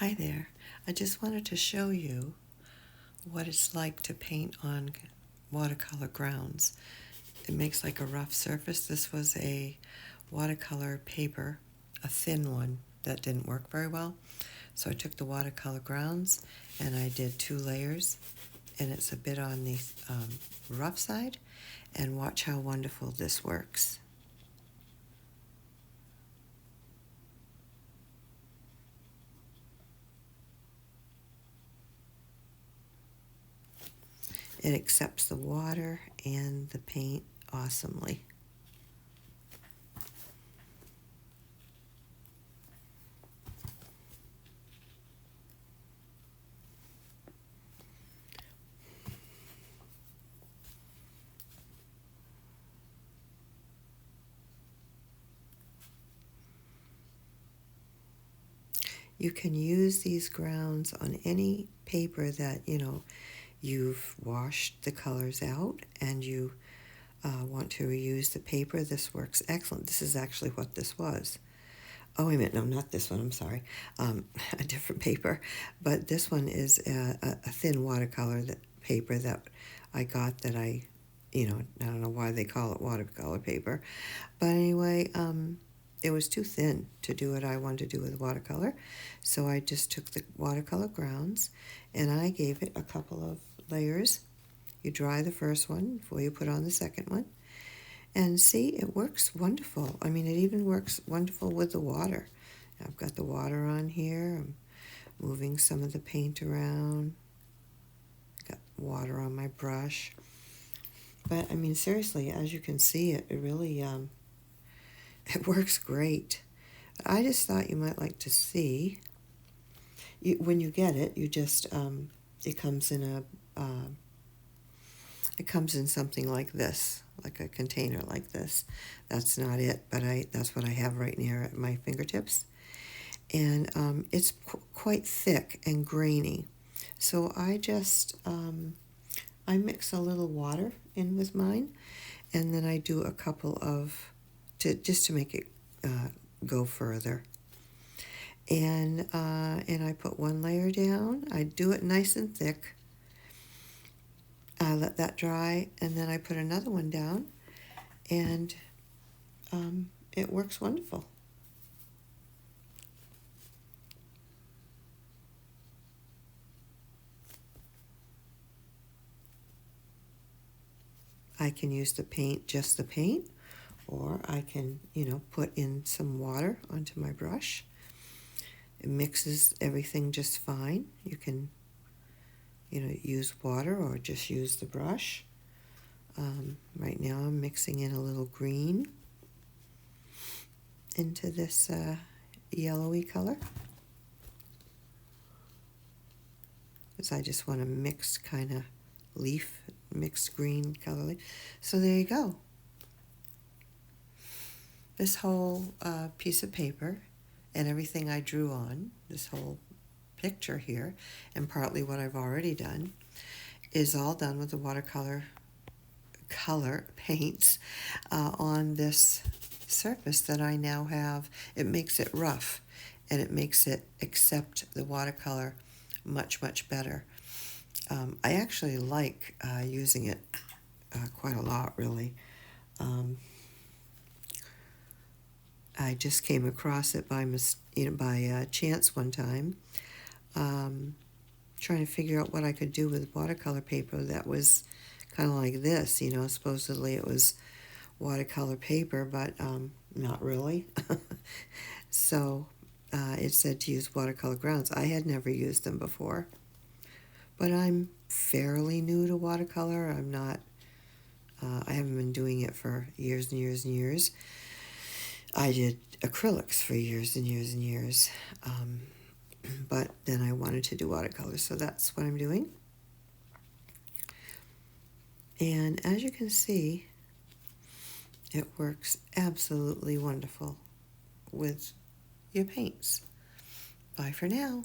Hi there. I just wanted to show you what it's like to paint on watercolor grounds. It makes like a rough surface. This was a watercolor paper, a thin one that didn't work very well. So I took the watercolor grounds and I did 2 layers, and it's a bit on the rough side, and watch how wonderful this works. It accepts the water and the paint awesomely. You can use these grounds on any paper that, you've washed the colors out and you want to reuse the paper. This works excellent. This is actually what this was. Oh, wait a minute. No, not this one. I'm sorry. A different paper. But this one is a thin watercolor paper that I got that I don't know why they call it watercolor paper. But anyway, it was too thin to do what I wanted to do with watercolor. So I just took the watercolor grounds and I gave it a couple of layers. You dry the first one before you put on the second one. And see, it works wonderful. I mean, it even works wonderful with the water. I've got the water on here. I'm moving some of the paint around. Got water on my brush. But, I mean, seriously, as you can see, it really, it works great. I just thought you might like to see. When you get it, you just, it comes in it comes in something like this, like a container like this. That's not it, but that's what I have right near at my fingertips. And it's quite thick and grainy. So I just, I mix a little water in with mine, and then I do a couple of, just to make it go further. And I put one layer down. I do it nice and thick. I let that dry, and then I put another one down, and it works wonderful. I can use the paint, just the paint, or I can, put in some water onto my brush. It mixes everything just fine. You can, use water or just use the brush. Right now I'm mixing in a little green into this yellowy color, because I just want a mixed kind of leaf, mixed green color. So there you go. This whole piece of paper and everything I drew on, this whole picture here, and partly what I've already done, is all done with the watercolor color paints on this surface that I now have. It makes it rough, and it makes it accept the watercolor much, much better. I actually like using it quite a lot, really. I just came across it by chance one time, trying to figure out what I could do with watercolor paper that was kind of like this. Supposedly it was watercolor paper, but not really. So it said to use watercolor grounds. I had never used them before, but I'm fairly new to watercolor. I'm not. I haven't been doing it for years and years and years. I did acrylics for years and years and years, but then I wanted to do watercolors, so that's what I'm doing. And as you can see, it works absolutely wonderful with your paints. Bye for now.